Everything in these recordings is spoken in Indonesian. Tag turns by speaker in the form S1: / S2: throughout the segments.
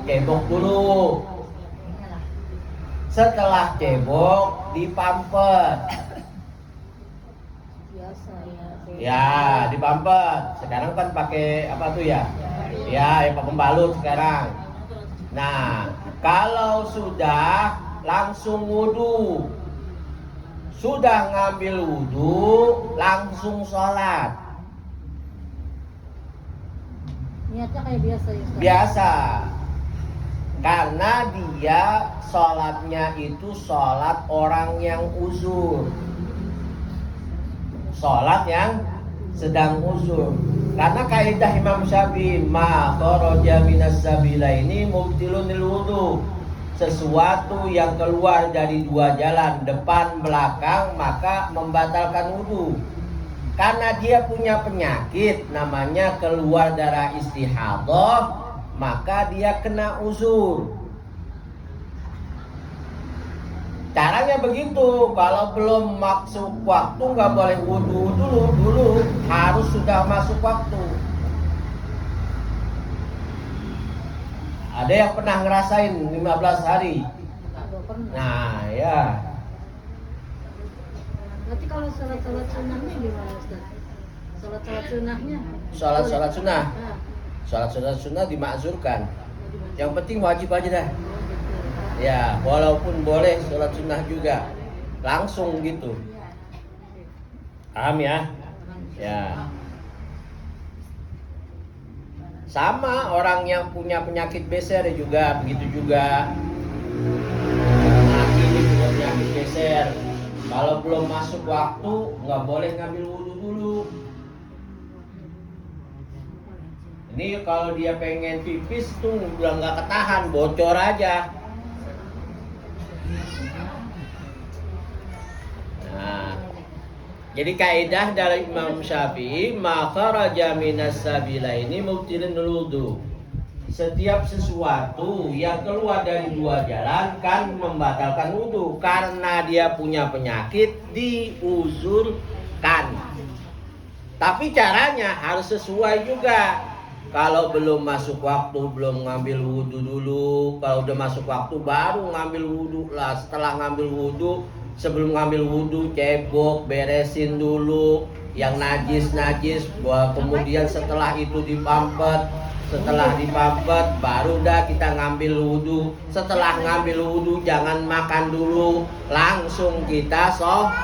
S1: cebok dulu. Setelah cebok dipampet.
S2: Biasa
S1: Ya, dipampet. Sekarang kan pakai apa tuh ya? Ya, pembalut sekarang. Nah, kalau sudah langsung wudhu. Sudah ngambil wudhu, langsung sholat.
S2: Niatnya kayak biasa ya Ustaz?
S1: Biasa. Karena dia sholatnya itu sholat orang yang uzur. Sholat yang sedang uzur. Karena kaidah Imam Syafi'i, ma kharaja minas sabila ini mubtilun lil wudu. Sesuatu yang keluar dari dua jalan, depan belakang, maka membatalkan wudu. Karena dia punya penyakit namanya keluar darah istihadah, maka dia kena uzur. Caranya begitu, kalau belum masuk waktu nggak boleh wudu dulu, harus sudah masuk waktu. Ada yang pernah ngerasain 15 hari?
S2: Nggak pernah.
S1: Nah ya.
S2: Berarti kalau sholat-sholat sunnahnya gimana Ustaz? Sholat-sholat sunnahnya?
S1: Sholat sunnah.
S2: Nah,
S1: Sholat sunnah dimakzurkan. Yang penting wajib aja dah.
S2: oh gitu.
S1: Ya, walaupun boleh sholat sunnah juga. Langsung gitu. Paham ya? Ya. Sama orang yang punya penyakit beser juga begitu juga. Nah, ini punya penyakit beser. Kalau belum masuk waktu nggak boleh ngambil wudhu dulu. Ini kalau dia pengen pipis tuh udah nggak ketahan, bocor aja. Nah, jadi kaidah dari Imam Syafi'i, ma kharaja minas sabila ini mubtilun wudu. Setiap sesuatu yang keluar dari dua jalan kan membatalkan wudu. Karena dia punya penyakit diuzurkan. Tapi caranya harus sesuai juga. Kalau belum masuk waktu, belum ngambil wudu dulu. Kalau udah masuk waktu baru ngambil wudu lah. Setelah ngambil wudu, sebelum ngambil wudu cebok, beresin dulu yang najis. Kemudian setelah itu dipampet. Setelah dipampet baru dah kita ngambil wudu. Setelah ngambil wudu jangan makan dulu, langsung kita sholat.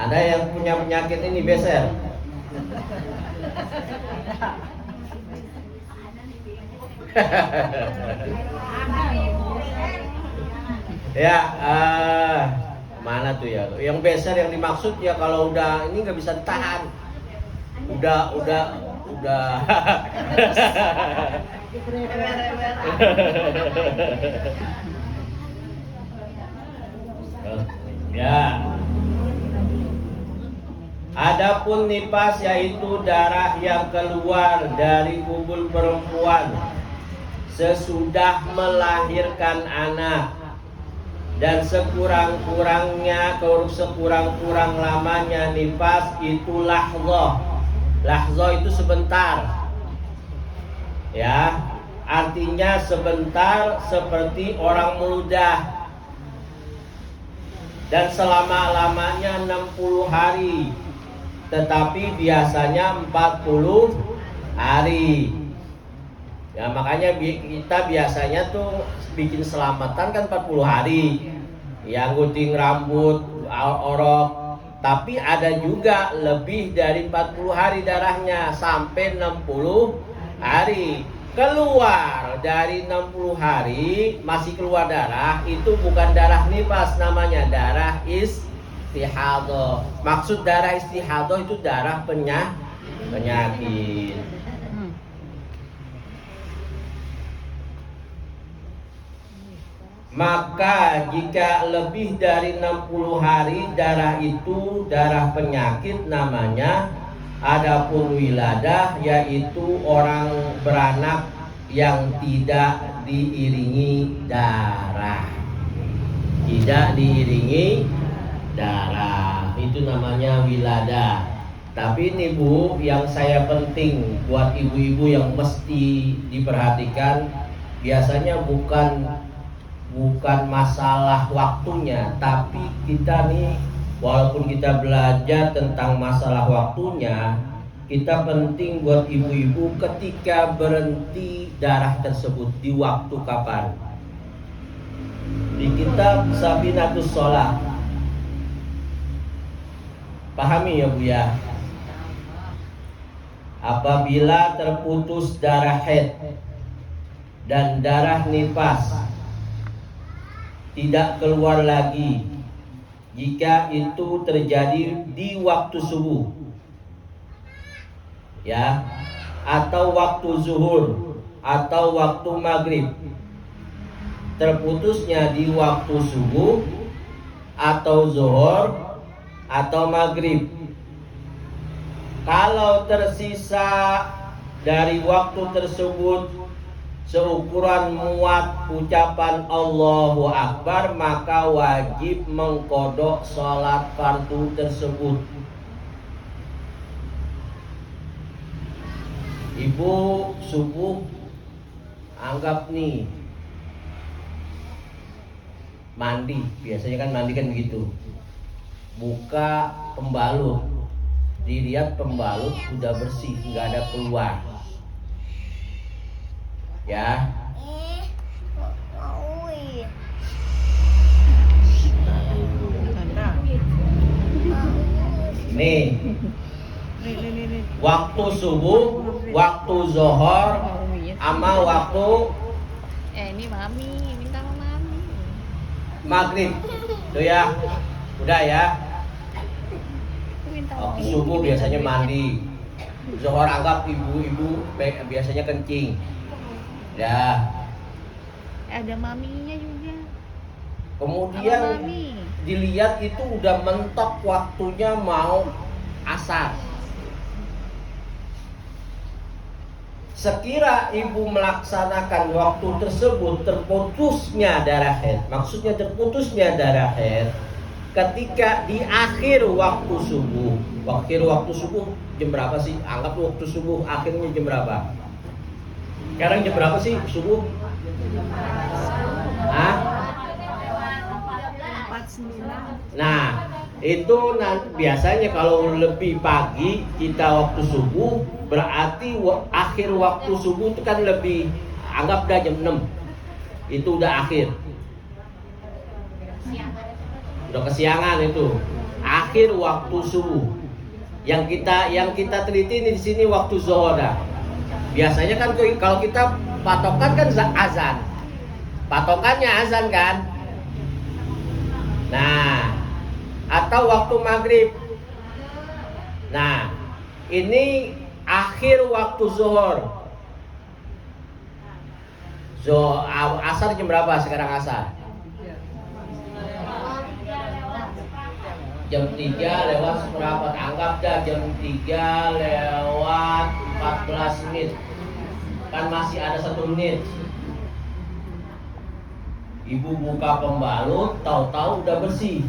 S1: Ada yang punya penyakit ini beser? Ya, mana tuh ya? Yang beser yang dimaksud ya kalau udah ini nggak bisa ditahan. Udah. Ya. Adapun nifas yaitu darah yang keluar dari kubul perempuan sesudah melahirkan anak dan sekurang-kurang lamanya nifas itu lahzah. Lahzah itu sebentar. Ya, artinya sebentar seperti orang meludah. Dan selama-lamanya 60 hari. Tetapi biasanya 40 hari. Ya makanya kita biasanya tuh bikin selamatan kan 40 hari. Yang gunting rambut, orok. Tapi ada juga lebih dari 40 hari darahnya sampai 60 hari. Keluar dari 60 hari masih keluar darah, itu bukan darah nifas, namanya darah istihadah. Maksud darah istihadah itu darah penyakit. Maka jika lebih dari 60 hari darah itu darah penyakit namanya. Adapun wiladah yaitu orang beranak yang tidak diiringi darah. Tidak diiringi darah. Itu namanya wiladah. Tapi ini Bu, yang saya penting buat ibu-ibu yang mesti diperhatikan, biasanya bukan masalah waktunya, tapi kita nih walaupun kita belajar tentang masalah waktunya, kita penting buat ibu-ibu ketika berhenti darah tersebut di waktu kapan. Di kitab Sabinatus Sholat, pahami ya Bu ya, apabila terputus darah haid dan darah nifas tidak keluar lagi, jika itu terjadi di waktu subuh ya, atau waktu zuhur atau waktu maghrib, terputusnya di waktu subuh atau zuhur atau maghrib, kalau tersisa dari waktu tersebut seukuran muat ucapan Allahu Akbar, maka wajib mengkodok sholat fardu tersebut. Ibu subuh, anggap nih mandi, biasanya kan mandi kan begitu, buka pembalut, dilihat pembalut sudah bersih, nggak ada keluar ya. Nih waktu subuh, waktu zuhur, sama waktu
S2: ini mami minta sama mami.
S1: maghrib tuh ya, udah ya. Waktu subuh biasanya mandi, zuhur anggap ibu-ibu biasanya kencing ya.
S2: Ada maminya juga.
S1: Kemudian dilihat itu udah mentok waktunya mau asar. Sekira ibu melaksanakan waktu tersebut, terputusnya darah haid, maksudnya terputusnya darah haid ketika di akhir waktu subuh. Akhir waktu subuh jam berapa sih? Anggap waktu subuh akhirnya jam berapa? Sekarang jam berapa sih subuh? Hah? Nah, itu biasanya kalau lebih pagi kita waktu subuh, berarti akhir waktu subuh itu kan lebih, anggap dah jam 6. Itu udah akhir. Udah kesiangan itu. Akhir waktu subuh. Yang kita teliti ini di sini waktu zuhur dah. Biasanya kan kalau kita patokan kan azan. Patokannya azan kan? Nah, atau waktu maghrib. Nah, ini akhir waktu zuhur. Asar jam berapa sekarang asar? Jam 3 lewat seperempat, anggap dah jam 3 lewat 14 menit. Kan masih ada 1 menit. Ibu buka pembalut, tahu-tahu udah bersih.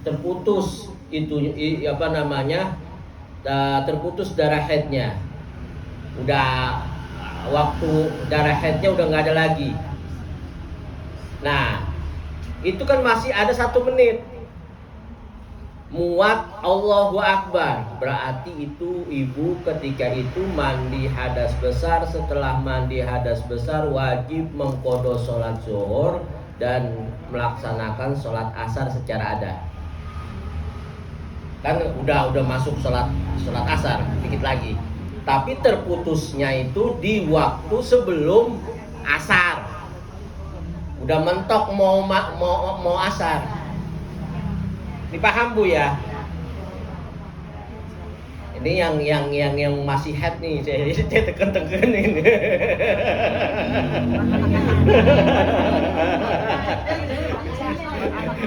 S1: Terputus itu terputus darah haidnya. Udah waktu darah haidnya udah nggak ada lagi. Nah, itu kan masih ada 1 menit. Muat Allahu Akbar, berarti itu ibu ketika itu mandi hadas besar. Setelah mandi hadas besar wajib mengqadha sholat zuhur dan melaksanakan sholat asar secara adat. Kan udah masuk sholat asar dikit lagi, tapi terputusnya itu di waktu sebelum asar. Udah mentok mau asar. Dipaham Bu ya? Ini yang masih head nih, saya tekan-tekanin.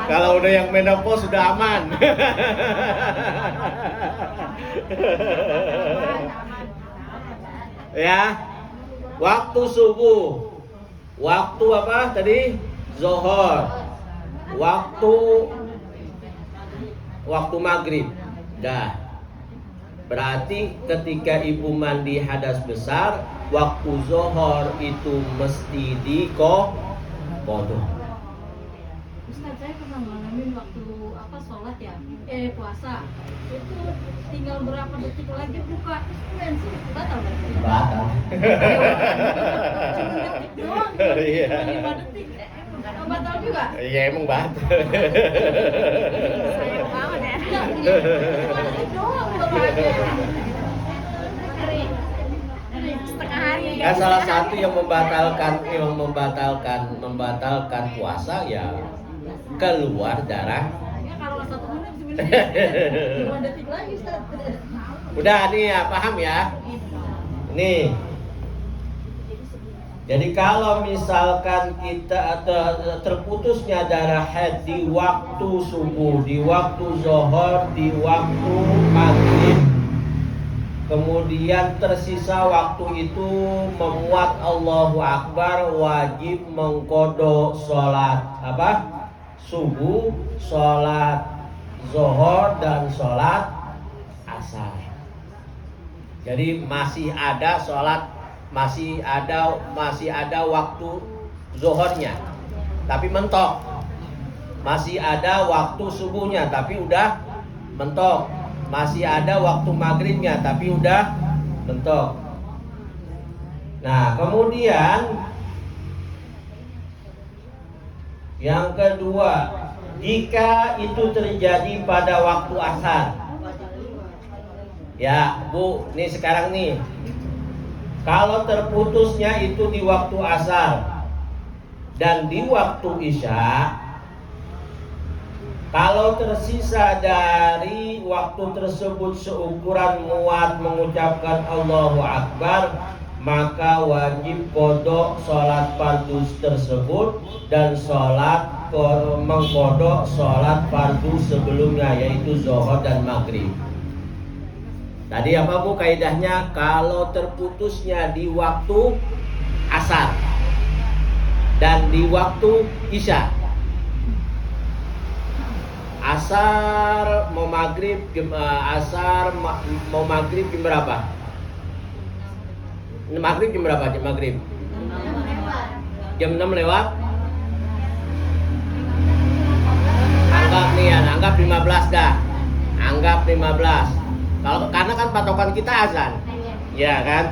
S1: Kalau udah yang menopause sudah aman. Ya, waktu subuh, waktu apa tadi? Zuhur, waktu maghrib, dah. Berarti ketika ibu mandi hadas besar, waktu zuhur itu mesti diqodha.
S2: Ustaz, saya pernah ngalamin waktu sholat ya, puasa itu tinggal berapa detik lagi buka langsung batal berarti.
S1: Batal.
S2: Cuma detik doang,
S1: Iya.
S2: cuma 5 detik. Batal juga?
S1: Iya emang batal.
S2: Sayang banget ya. Iya, cuma detik doang berarti. Setengah hari.
S1: Kan salah satu yang membatalkan puasa ya keluar darah.
S2: Ya kalau 1 menit sebenarnya 5 detik lagi Ustaz.
S1: Udah nih ya, paham ya? Nih. Jadi kalau misalkan kita terputusnya darah haid di waktu subuh, di waktu zuhur, di waktu maghrib, kemudian tersisa waktu itu memuat Allahu Akbar, wajib mengqadha sholat apa? Subuh, sholat zuhur dan sholat asar. Jadi masih ada sholat, masih ada waktu zuhurnya, tapi mentok. Masih ada waktu subuhnya, tapi udah mentok. Masih ada waktu maghribnya, tapi udah mentok. Nah, kemudian yang kedua, jika itu terjadi pada waktu asar. Ya, Bu, nih sekarang nih. Kalau terputusnya itu di waktu asar dan di waktu isya, kalau tersisa dari waktu tersebut seukuran muat mengucapkan Allahu Akbar, maka wajib qadha sholat fardu tersebut dan mengqadha sholat fardu sebelumnya, yaitu zuhur dan maghrib. Tadi apa Bu kaidahnya? Kalau terputusnya di waktu asar dan di waktu isya. Asar mau maghrib jam berapa? Maghrib jam berapa? Jam maghrib jam 6 lewat. Anggap nih ya, anggap 15 dah. Anggap 15. Kalau karena kan patokan kita azan. Ya kan?